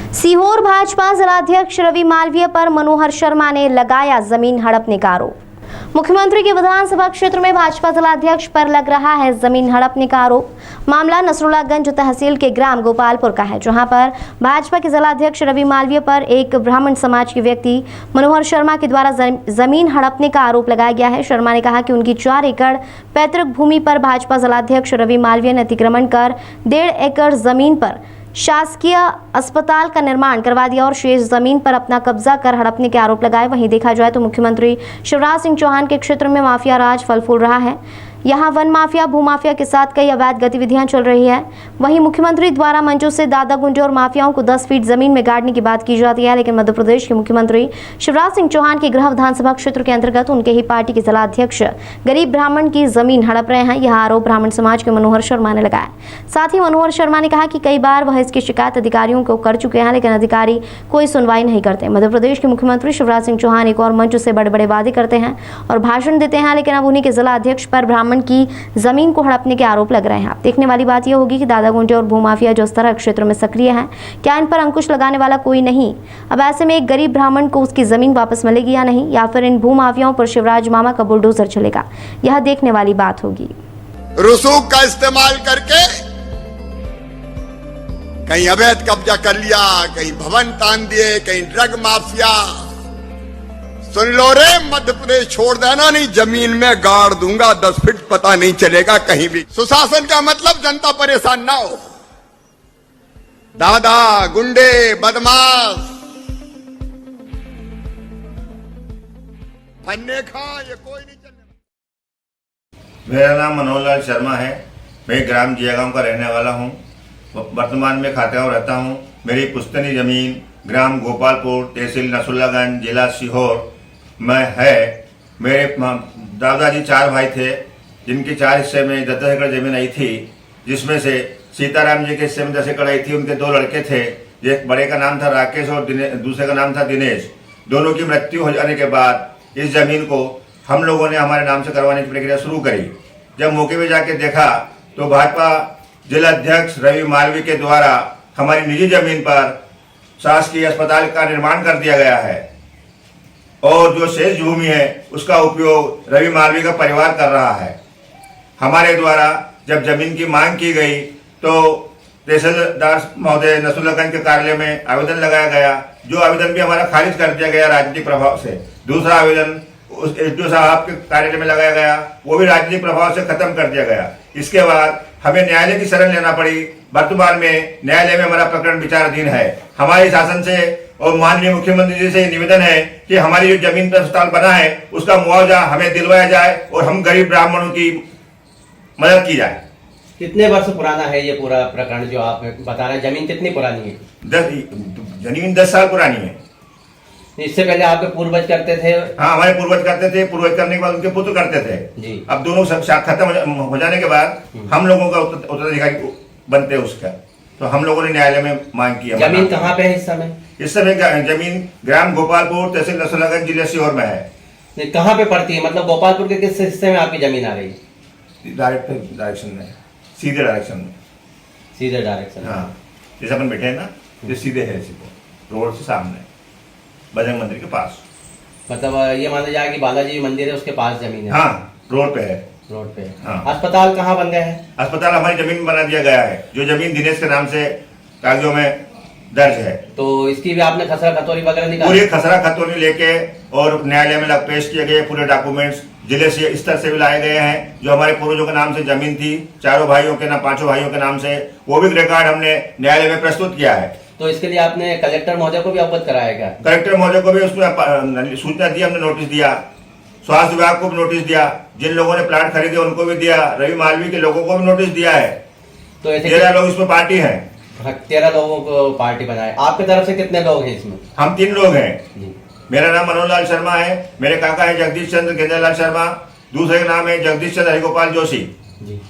सीहोर भाजपा जिलाध्यक्ष रवि मालवीय पर मनोहर शर्मा ने लगाया जमीन हड़पने का आरोप। मुख्यमंत्री के विधानसभा क्षेत्र में भाजपा जिलाध्यक्ष पर लग रहा है जमीन हड़पने का आरोप। मामला नसरुल्लागंज तहसील के ग्राम गोपालपुर का है, जहां पर भाजपा के जिलाध्यक्ष रवि मालवीय पर एक ब्राह्मण समाज के व्यक्ति मनोहर शर्मा के द्वारा जमीन हड़पने का आरोप लगाया गया है। शर्मा ने कहा कि उनकी 4 एकड़ पैतृक भूमि पर भाजपा जिलाध्यक्ष रवि मालवीय ने अतिक्रमण कर 1.5 एकड़ जमीन पर शासकीय अस्पताल का निर्माण करवा दिया और शेष जमीन पर अपना कब्जा कर हड़पने के आरोप लगाए। वहीं देखा जाए तो मुख्यमंत्री शिवराज सिंह चौहान के क्षेत्र में माफिया राज फल फूल रहा है। यहां वन माफिया, भूमाफिया के साथ कई अवैध गतिविधियां चल रही है। वहीं मुख्यमंत्री द्वारा मंचों से दादा गुंडे और माफियाओं को 10 फीट जमीन में गाड़ने की बात की जाती है, लेकिन मध्य प्रदेश के मुख्यमंत्री शिवराज सिंह चौहान के गृह विधानसभा क्षेत्र के अंतर्गत उनके ही पार्टी के जिलाध्यक्ष गरीब ब्राह्मण की जमीन हड़प रहे हैं। यह आरोप ब्राह्मण समाज के मनोहर शर्मा ने लगाया। साथ ही मनोहर शर्मा ने कहा कि कई बार वह इसकी शिकायत अधिकारियों को कर चुके हैं, लेकिन अधिकारी कोई सुनवाई नहीं करते। मध्य प्रदेश के मुख्यमंत्री शिवराज सिंह चौहान एक और मंच से बड़े बड़े वादे करते हैं और भाषण देते हैं, लेकिन अब उन्हीं के जिला अध्यक्ष पर ब्राह्मण की जमीन को हड़पने के आरोप लग रहे हैं। अब देखने वाली बात यह होगी कि दादा गुंडे और भूमाफिया जो इस तरह क्षेत्र में सक्रिय हैं, क्या इन पर अंकुश लगाने वाला कोई नहीं? अब ऐसे में एक गरीब ब्राह्मण को उसकी जमीन वापस मिलेगी या नहीं, या फिर इन भूमाफियाओं पर शिवराज मामा का बुलडोजर चलेगा? यह देखने वाली बात होगी। रसूख का इस्तेमाल करके कहीं अवैध कब्जा कर लिया, कहीं भवन तान दिए, कहीं ड्रग माफिया। सुन लो रे, मध्य प्रदेश छोड़ देना, नहीं जमीन में गाड़ दूंगा 10 फीट, पता नहीं चलेगा कहीं भी। सुशासन का मतलब जनता परेशान ना हो। दादा गुंडे बदमाश फन्ने खा, ये कोई नहीं चलने। मेरा नाम मनोहर शर्मा है। मैं ग्राम जियागांव का रहने वाला हूँ। वर्तमान में खातेगांव रहता हूँ। मेरी पुश्तैनी जमीन ग्राम गोपालपुर, तहसील नसरुल्लागंज, जिला सीहोर में है। मेरे दादाजी 4 भाई थे, जिनके 4 हिस्से में 10 एकड़ जमीन आई थी, जिसमें से सीताराम जी के हिस्से में 10 एकड़ आई थी। उनके 2 लड़के थे, एक बड़े का नाम था राकेश और दूसरे का नाम था दिनेश। दोनों की मृत्यु हो जाने के बाद इस जमीन को हम लोगों ने हमारे नाम से करवाने की प्रक्रिया शुरू करी। जब मौके पे जाके देखा तो भाजपा जिलाध्यक्ष रवि मालवीय के द्वारा हमारी निजी जमीन पर शासकीय अस्पताल का निर्माण कर दिया गया है और जो शेष भूमि है उसका उपयोग रवि मालवीय का परिवार कर रहा है। हमारे द्वारा जब जमीन की मांग की गई तो तहसीलदार महोदय नसरुल्लागंज के कार्यालय में आवेदन लगाया गया, जो आवेदन भी हमारा खारिज कर दिया गया राजनीतिक प्रभाव से। दूसरा आवेदन उस एसडीओ साहब के कार्यालय में लगाया गया, वो भी राजनीतिक प्रभाव से खत्म कर दिया गया। इसके बाद हमें न्यायालय की शरण लेना पड़ी। वर्तमान में न्यायालय में हमारा प्रकरण विचाराधीन है। हमारे शासन से और माननीय मुख्यमंत्री जी से निवेदन है कि हमारी जो जमीन पर अस्पताल बना है उसका मुआवजा हमें दिलवाया जाए और हम गरीब ब्राह्मणों की मदद की जाए। कितने वर्ष पुराना है ये पूरा प्रकरण जो आप बता रहे हैं? जमीन कितनी पुरानी है? जमीन 10 साल पुरानी है। इससे पहले आपके पूर्वज करते थे? हाँ, हमारे पूर्वज करते थे। पूर्वज करने के बाद उनके पुत्र करते थे जी। अब दोनों खत्म हो जाने के बाद हम लोगों का उत्तराधिकारी बनते उसका, तो हम लोगों ने न्यायालय में मांग की। जमीन कहाँ पे है इस समय? इस समय जमीन ग्राम गोपालपुर, तहसील नसरुल्लागंज, जिला सीहोर में है। कहाँ पे पड़ती है? मतलब गोपालपुर के किस हिस्से में आपकी जमीन आ रही है? डायरेक्शन में, सीधे डायरेक्शन में। सीधे डायरेक्शन? हाँ, जैसे अपन बैठे हैं ना, ये सीधे है, सीधे रोड से सामने बजरंग मंदिर के पास। मतलब ये माना जाए कि बालाजी मंदिर है उसके पास जमीन है? हाँ, रोड पे है। रोड पे। हाँ। अस्पताल कहाँ बन गया है? अस्पताल हमारी जमीन में बना दिया गया है, जो जमीन दिनेश के नाम से कागजों में दर्ज है। तो इसकी भी आपने खसरा खतौनी वगैरह निकाली? पूरी खसरा खतौनी लेके और न्यायालय में पेश किए गए पूरे डॉक्यूमेंट्स जिले से स्तर से भी लाए गए हैं। जो हमारे पूर्वजों के नाम से जमीन थी, 4 भाइयों के नाम, 5 भाइयों के नाम से, वो भी रिकॉर्ड हमने न्यायालय में प्रस्तुत किया है। तो इसके लिए आपने कलेक्टर महोदय को भी अवगत कराया क्या? कलेक्टर महोदय को भी उसमें सूचना दी, हमने नोटिस दिया। स्वास्थ्य विभाग को भी नोटिस दिया, जिन लोगों ने प्लाट खरीदे उनको भी दिया, रवि मालवीय के लोगों को भी नोटिस दिया है। तो ऐसे 13 लोग इसमें पार्टी हैं। 13 लोगों को पार्टी बनाए। आपकी तरफ से कितने लोग हैं इसमें? हम 3 लोग हैं जी। मेरा नाम मनोहर शर्मा है, मेरे काका है जगदीश चंद्र गेंदेलाल शर्मा, दूसरे का नाम है जगदीश चंद्र हरिगोपाल जोशी। जी।